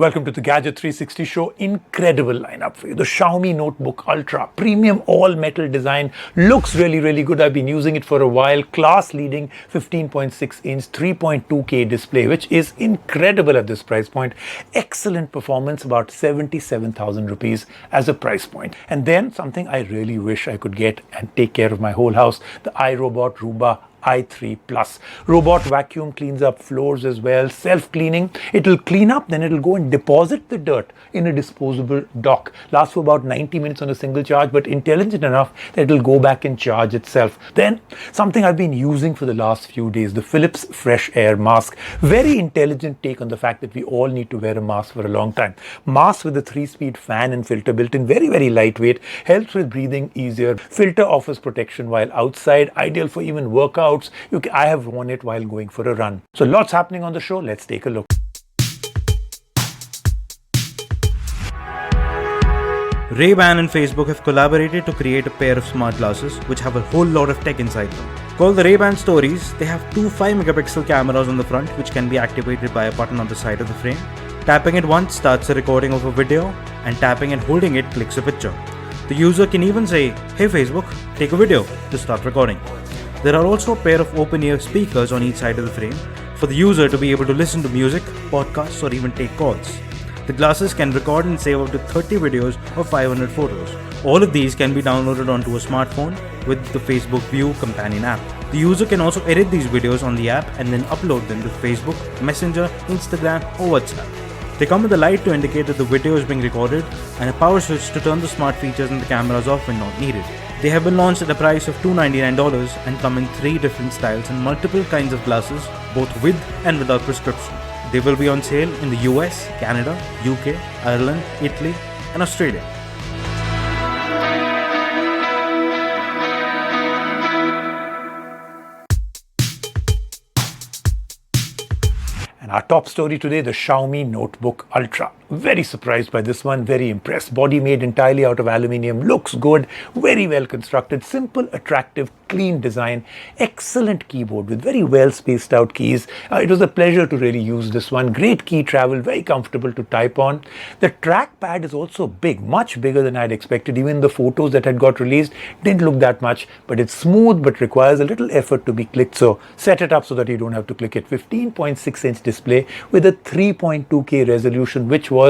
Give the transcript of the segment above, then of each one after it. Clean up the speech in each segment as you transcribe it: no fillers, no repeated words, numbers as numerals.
Welcome to the Gadget 360 show. Incredible lineup for you. The Xiaomi Notebook Ultra, premium all-metal design, looks really good. I've been using it for a while. Class-leading 15.6-inch 3.2K display, which is incredible at this price point. Excellent performance, about 77,000 rupees as a price point. And then something I really wish I could get and take care of my whole house, the iRobot Roomba i3 Plus. Robot vacuum cleans up floors as well, self-cleaning. It'll clean up, then it'll go and deposit the dirt in a disposable dock. Lasts for about 90 minutes on a single charge, but intelligent enough that it'll go back and charge itself. Then something I've been using for the last few days, the Philips Fresh Air Mask. Very intelligent take on the fact that we all need to wear a mask for a long time. Mask with a 3-speed fan and filter built in, very lightweight, helps with breathing easier. Filter offers protection while outside, ideal for even workouts. I have worn it while going for a run. So lots happening on the show. Let's take a look. Ray-Ban and Facebook have collaborated to create a pair of smart glasses which have a whole lot of tech inside them. Called the Ray-Ban Stories, they have two 5-megapixel cameras on the front which can be activated by a button on the side of the frame. Tapping it once starts a recording of a video, and tapping and holding it clicks a picture. The user can even say, "Hey Facebook, take a video," to start recording. There are also a pair of open-ear speakers on each side of the frame for the user to be able to listen to music, podcasts, or even take calls. The glasses can record and save up to 30 videos or 500 photos. All of these can be downloaded onto a smartphone with the Facebook View companion app. The user can also edit these videos on the app and then upload them to Facebook, Messenger, Instagram, or WhatsApp. They come with a light to indicate that the video is being recorded and a power switch to turn the smart features and the cameras off when not needed. They have been launched at a price of $299 and come in 3 different styles and multiple kinds of glasses, both with and without prescription. They will be on sale in the US, Canada, UK, Ireland, Italy, and Australia. Our top story today, the Xiaomi Notebook Ultra. Very surprised by this one, very impressed. Body made entirely out of aluminium, looks good, very well constructed, simple, attractive, clean design, excellent keyboard with very well spaced out keys. It was a pleasure to really use this one. Great key travel, very comfortable to type on. The trackpad is also big, much bigger than I'd expected. Even the photos that had got released didn't look that much, but it's smooth but requires a little effort to be clicked. So set it up so that you don't have to click it. 15.6-inch display with a 3.2K resolution, which was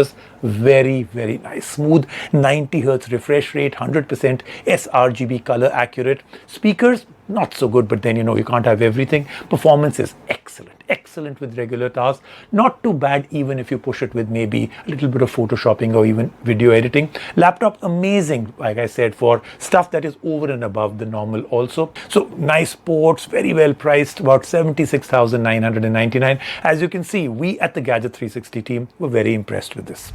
very nice. Smooth 90 Hz refresh rate, 100% sRGB color accurate. Speakers, not so good, but then you can't have everything. Performance is excellent with regular tasks. Not too bad even if you push it with maybe a little bit of photoshopping or even video editing. Laptop, amazing, like I said, for stuff that is over and above the normal also. So nice ports, very well priced, about 76,999. As you can see, we at the Gadget 360 team were very impressed with this.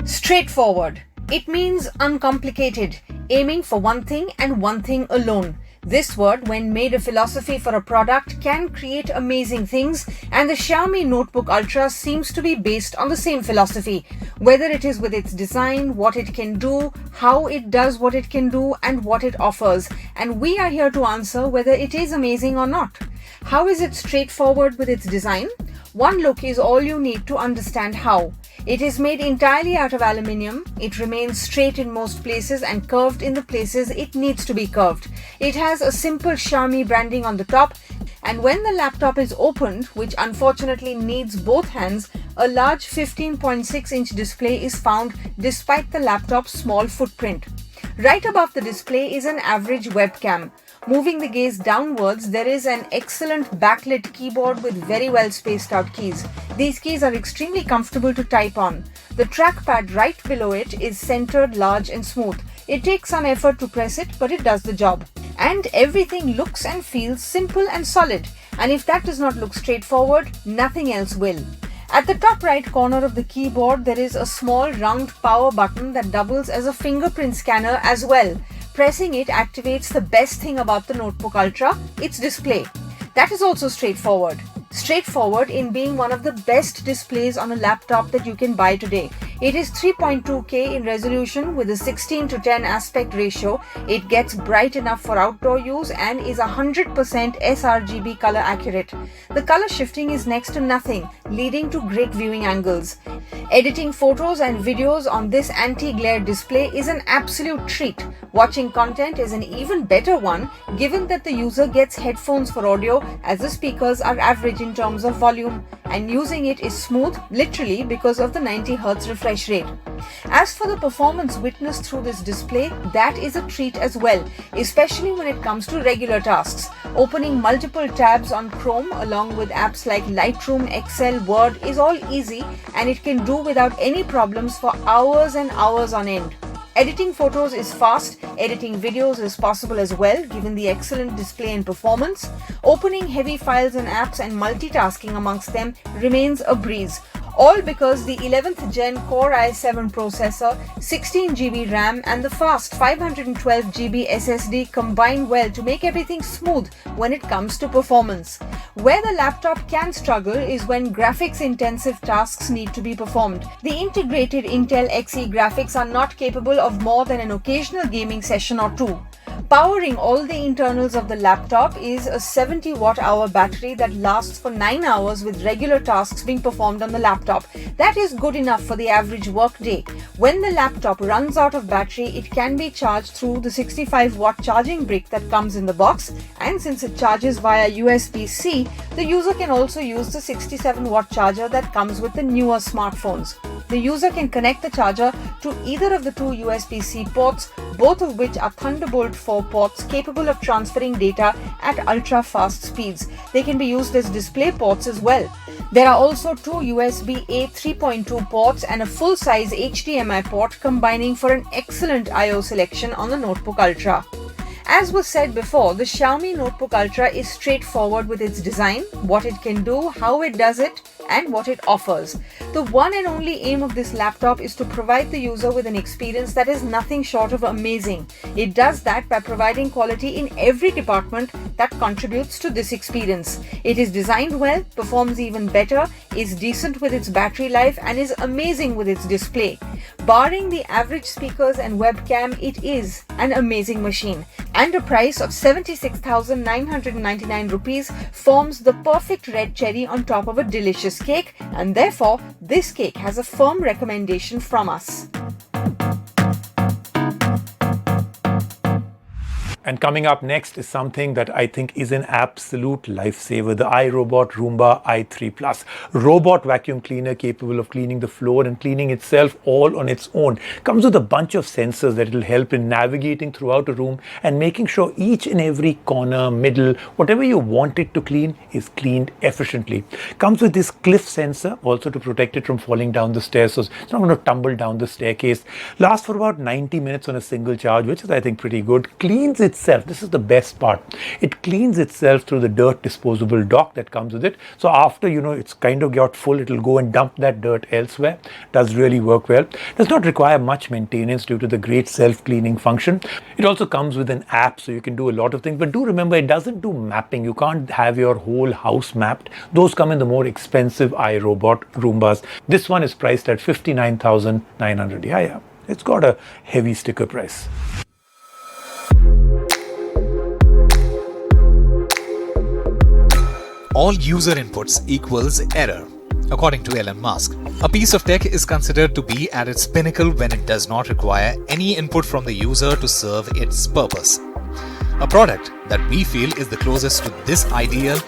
Straightforward. It means uncomplicated, aiming for one thing and one thing alone. This word, when made a philosophy for a product, can create amazing things, and the Xiaomi Notebook Ultra seems to be based on the same philosophy, whether it is with its design, what it can do, how it does what it can do, and what it offers. And we are here to answer whether it is amazing or not. How is it straightforward with its design? One look is all you need to understand how. It is made entirely out of aluminium. It remains straight in most places and curved in the places it needs to be curved. It has a simple Xiaomi branding on the top, and when the laptop is opened, which unfortunately needs both hands, a large 15.6-inch display is found despite the laptop's small footprint. Right above the display is an average webcam. Moving the gaze downwards, there is an excellent backlit keyboard with very well spaced out keys. These keys are extremely comfortable to type on. The trackpad right below it is centered, large and smooth. It takes some effort to press it, but it does the job. And everything looks and feels simple and solid. And if that does not look straightforward, nothing else will. At the top right corner of the keyboard, there is a small round power button that doubles as a fingerprint scanner as well. Pressing it activates the best thing about the Notebook Ultra, its display. That is also straightforward. Straightforward in being one of the best displays on a laptop that you can buy today. It is 3.2K in resolution with a 16:10 aspect ratio. It gets bright enough for outdoor use and is 100% sRGB color accurate. The color shifting is next to nothing, leading to great viewing angles. Editing photos and videos on this anti-glare display is an absolute treat. Watching content is an even better one, given that the user gets headphones for audio as the speakers are average in terms of volume, and using it is smooth, literally because of the 90Hz refresh rate. As for the performance witnessed through this display, that is a treat as well, especially when it comes to regular tasks. Opening multiple tabs on Chrome along with apps like Lightroom, Excel, Word is all easy, and it can do without any problems for hours and hours on end. Editing photos is fast, editing videos is possible as well given the excellent display and performance. Opening heavy files and apps and multitasking amongst them remains a breeze. All because the 11th Gen Core i7 processor, 16GB RAM and the fast 512GB SSD combine well to make everything smooth when it comes to performance. Where the laptop can struggle is when graphics-intensive tasks need to be performed. The integrated Intel Xe graphics are not capable of more than an occasional gaming session or two. Powering all the internals of the laptop is a 70 watt-hour battery that lasts for 9 hours with regular tasks being performed on the laptop. That is good enough for the average work day. When the laptop runs out of battery, it can be charged through the 65 watt charging brick that comes in the box, and since it charges via USB-C, the user can also use the 67 watt charger that comes with the newer smartphones. The user can connect the charger to either of the two USB-C ports, both of which are Thunderbolt 4 ports capable of transferring data at ultra-fast speeds. They can be used as display ports as well. There are also two USB-A 3.2 ports and a full-size HDMI port combining for an excellent I/O selection on the Notebook Ultra. As was said before, the Xiaomi Notebook Ultra is straightforward with its design, what it can do, how it does it, and what it offers. The one and only aim of this laptop is to provide the user with an experience that is nothing short of amazing. It does that by providing quality in every department that contributes to this experience. It is designed well, performs even better, is decent with its battery life, and is amazing with its display. Barring the average speakers and webcam, it is an amazing machine. And a price of 76,999 rupees forms the perfect red cherry on top of a delicious cake, and therefore this cake has a firm recommendation from us. And coming up next is something that I think is an absolute lifesaver, the iRobot Roomba i3+. Robot vacuum cleaner capable of cleaning the floor and cleaning itself all on its own. Comes with a bunch of sensors that will help in navigating throughout a room and making sure each and every corner, middle, whatever you want it to clean is cleaned efficiently. Comes with this cliff sensor also to protect it from falling down the stairs, so it's not going to tumble down the staircase. Lasts for about 90 minutes on a single charge, which is I think pretty good. Cleans itself. This is the best part. It cleans itself through the dirt disposable dock that comes with it. So after it's kind of got full, it'll go and dump that dirt elsewhere. Does really work well. Does not require much maintenance due to the great self-cleaning function. It also comes with an app, so you can do a lot of things. But do remember, it doesn't do mapping. You can't have your whole house mapped. Those come in the more expensive iRobot Roombas. This one is priced at 59,900. Yeah. It's got a heavy sticker price. All user inputs equals error. According to Elon Musk, a piece of tech is considered to be at its pinnacle when it does not require any input from the user to serve its purpose. A product that we feel is the closest to this ideal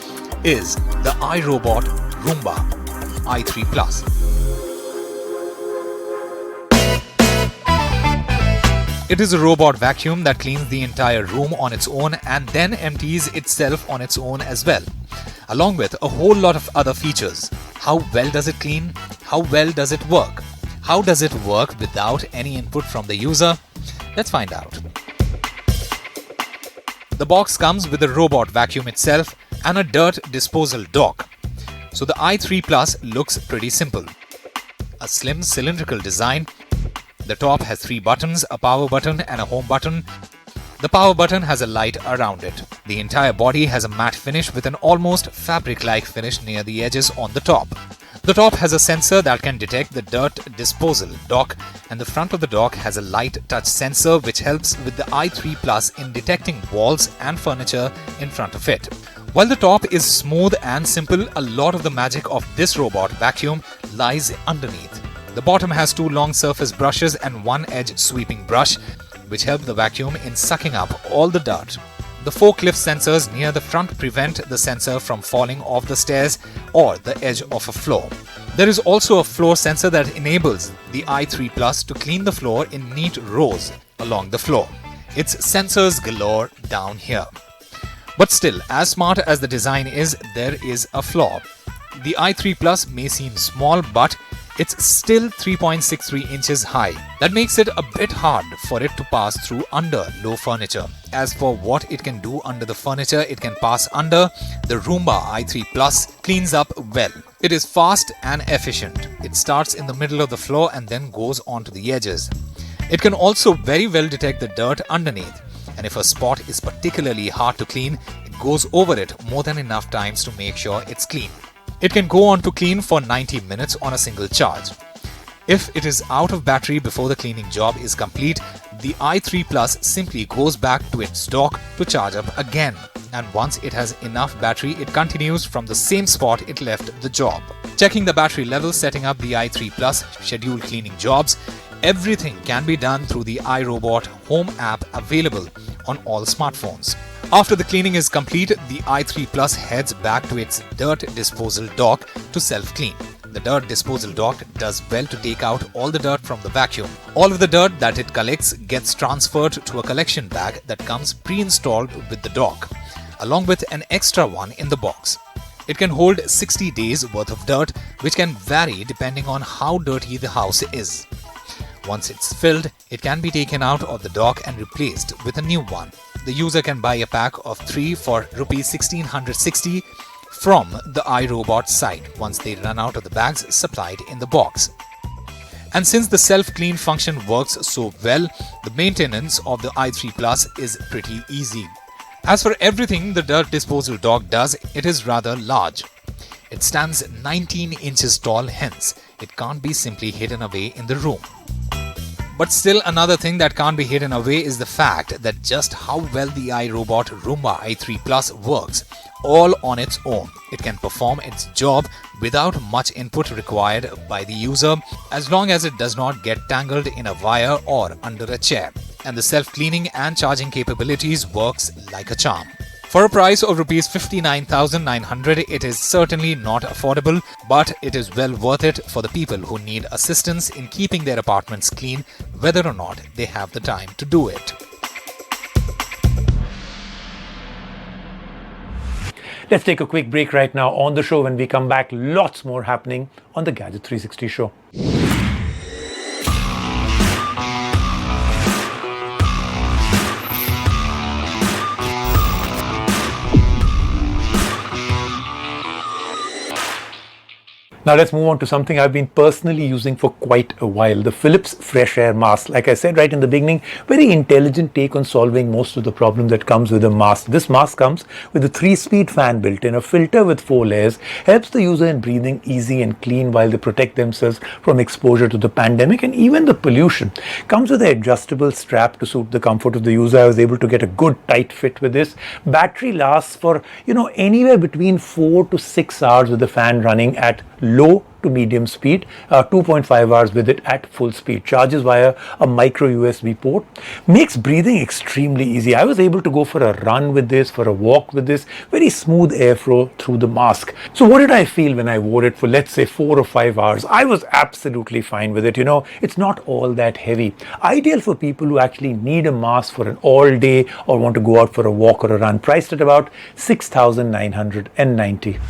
is the iRobot Roomba i3+. It is a robot vacuum that cleans the entire room on its own and then empties itself on its own as well, along with a whole lot of other features. How well does it clean? How well does it work? How does it work without any input from the user? Let's find out. The box comes with the robot vacuum itself and a dirt disposal dock. So the i3+ looks pretty simple. A slim cylindrical design. The top has 3 buttons, a power button and a home button. The power button has a light around it. The entire body has a matte finish with an almost fabric-like finish near the edges on the top. The top has a sensor that can detect the dirt disposal dock, and the front of the dock has a light touch sensor which helps with the i3 Plus in detecting walls and furniture in front of it. While the top is smooth and simple, a lot of the magic of this robot vacuum lies underneath. The bottom has two long surface brushes and one edge sweeping brush, which help the vacuum in sucking up all the dirt. The 4 cliff sensors near the front prevent the sensor from falling off the stairs or the edge of a floor. There is also a floor sensor that enables the i3 Plus to clean the floor in neat rows along the floor. It's sensors galore down here. But still, as smart as the design is, there is a flaw. The i3 Plus may seem small, but it's still 3.63 inches high. That makes it a bit hard for it to pass through under low furniture. As for what it can do under the furniture it can pass under, the Roomba i3 Plus cleans up well. It is fast and efficient. It starts in the middle of the floor and then goes onto the edges. It can also very well detect the dirt underneath. And if a spot is particularly hard to clean, it goes over it more than enough times to make sure it's clean. It can go on to clean for 90 minutes on a single charge. If it is out of battery before the cleaning job is complete, the i3 Plus simply goes back to its dock to charge up again. And once it has enough battery, it continues from the same spot it left the job. Checking the battery level, setting up the i3 Plus scheduled cleaning jobs, everything can be done through the iRobot Home app available on all smartphones. After the cleaning is complete, the i3 Plus heads back to its dirt disposal dock to self-clean. The dirt disposal dock does well to take out all the dirt from the vacuum. All of the dirt that it collects gets transferred to a collection bag that comes pre-installed with the dock, along with an extra one in the box. It can hold 60 days worth of dirt, which can vary depending on how dirty the house is. Once it's filled, it can be taken out of the dock and replaced with a new one. The user can buy a pack of 3 for Rs 1660 from the iRobot site once they run out of the bags supplied in the box. And since the self-clean function works so well, the maintenance of the i3 Plus is pretty easy. As for everything the dirt disposal dock does, it is rather large. It stands 19 inches tall, hence it can't be simply hidden away in the room. But still, another thing that can't be hidden away is the fact that just how well the iRobot Roomba i3 Plus works, all on its own. It can perform its job without much input required by the user, as long as it does not get tangled in a wire or under a chair. And the self-cleaning and charging capabilities works like a charm. For a price of Rs 59,900, it is certainly not affordable, but it is well worth it for the people who need assistance in keeping their apartments clean, whether or not they have the time to do it. Let's take a quick break right now on the show. When we come back, lots more happening on the Gadget 360 show. Now let's move on to something I've been personally using for quite a while, the Philips Fresh Air Mask. Like I said right in the beginning, very intelligent take on solving most of the problem that comes with a mask. This mask comes with a 3-speed fan built in, a filter with 4 layers, helps the user in breathing easy and clean while they protect themselves from exposure to the pandemic and even the pollution. Comes with an adjustable strap to suit the comfort of the user. I was able to get a good tight fit with this. Battery lasts for, anywhere between 4 to 6 hours with the fan running at low to medium speed, 2.5 hours with it at full speed. Charges via a micro USB port. Makes breathing extremely easy. I was able to go for a run with this, for a walk with this. Very smooth airflow through the mask. So what did I feel when I wore it for, let's say, 4 or 5 hours? I was absolutely fine with it. It's not all that heavy. Ideal for people who actually need a mask for an all day or want to go out for a walk or a run. Priced at about 6,990.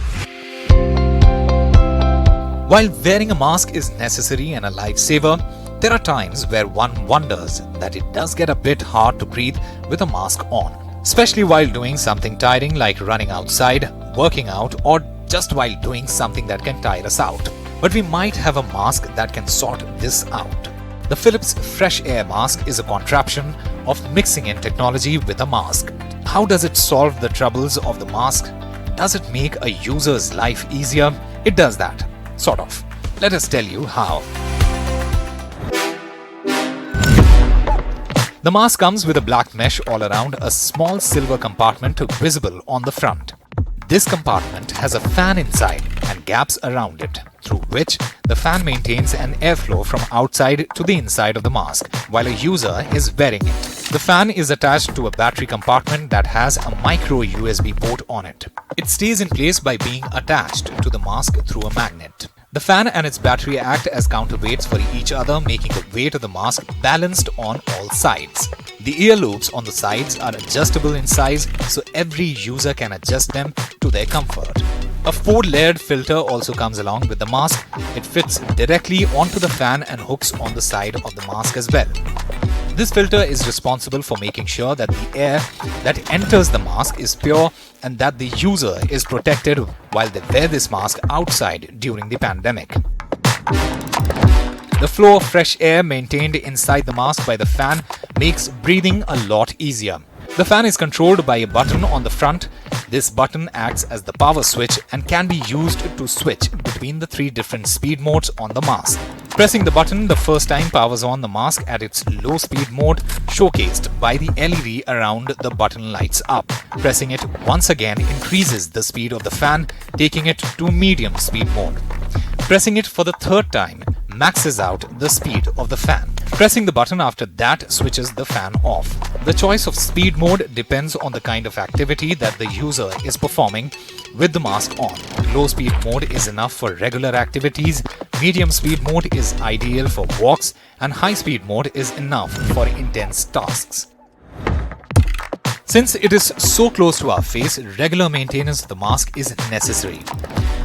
While wearing a mask is necessary and a lifesaver, there are times where one wonders that it does get a bit hard to breathe with a mask on, especially while doing something tiring like running outside, working out, or just while doing something that can tire us out. But we might have a mask that can sort this out. The Philips Fresh Air Mask is a contraption of mixing in technology with a mask. How does it solve the troubles of the mask? Does it make a user's life easier? It does that, sort of. Let us tell you how. The mask comes with a black mesh all around a small silver compartment visible on the front. This compartment has a fan inside and gaps around it, through which the fan maintains an airflow from outside to the inside of the mask while a user is wearing it. The fan is attached to a battery compartment that has a micro USB port on it. It stays in place by being attached to the mask through a magnet. The fan and its battery act as counterweights for each other, making the weight of the mask balanced on all sides. The ear loops on the sides are adjustable in size, so every user can adjust them to their comfort. A 4-layered filter also comes along with the mask. It fits directly onto the fan and hooks on the side of the mask as well. This filter is responsible for making sure that the air that enters the mask is pure and that the user is protected while they wear this mask outside during the pandemic. The flow of fresh air maintained inside the mask by the fan makes breathing a lot easier. The fan is controlled by a button on the front. This button acts as the power switch and can be used to switch between the 3 different speed modes on the mask. Pressing the button the first time powers on the mask at its low speed mode, showcased by the LED around the button lights up. Pressing it once again increases the speed of the fan, taking it to medium speed mode. Pressing it for the 3rd time maxes out the speed of the fan. Pressing the button after that switches the fan off. The choice of speed mode depends on the kind of activity that the user is performing with the mask on. Low speed mode is enough for regular activities, medium speed mode is ideal for walks, and high speed mode is enough for intense tasks. Since it is so close to our face, regular maintenance of the mask is necessary.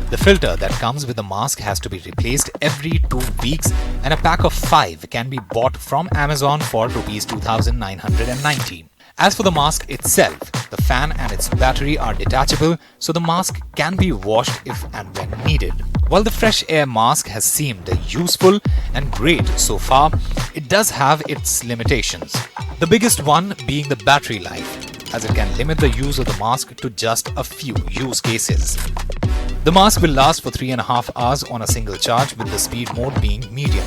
The filter that comes with the mask has to be replaced every 2 weeks, and a pack of 5 can be bought from Amazon for Rs 2,990. As for the mask itself, the fan and its battery are detachable, so the mask can be washed if and when needed. While the fresh air mask has seemed useful and great so far, it does have its limitations. The biggest one being the battery life, as it can limit the use of the mask to just a few use cases. The mask will last for 3.5 hours on a single charge, with the speed mode being medium.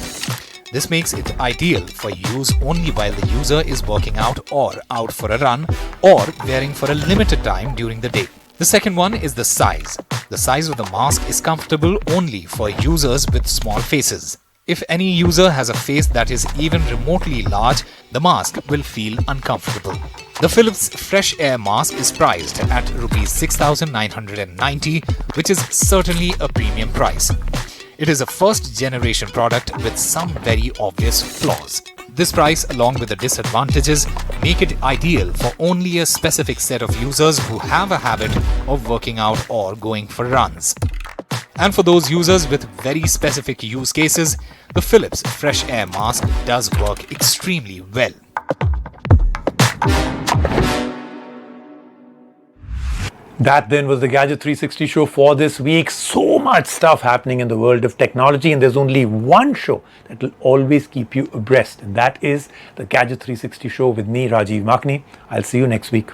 This makes it ideal for use only while the user is working out or out for a run or wearing for a limited time during the day. The second one is the size. The size of the mask is comfortable only for users with small faces. If any user has a face that is even remotely large, the mask will feel uncomfortable. The Philips Fresh Air Mask is priced at Rs 6,990, which is certainly a premium price. It is a first-generation product with some very obvious flaws. This price, along with the disadvantages, make it ideal for only a specific set of users who have a habit of working out or going for runs. And for those users with very specific use cases, the Philips Fresh Air Mask does work extremely well. That then was the Gadget 360 show for this week. So much stuff happening in the world of technology, and there's only one show that will always keep you abreast, and that is the Gadget 360 show with me, Rajiv Makni. I'll see you next week.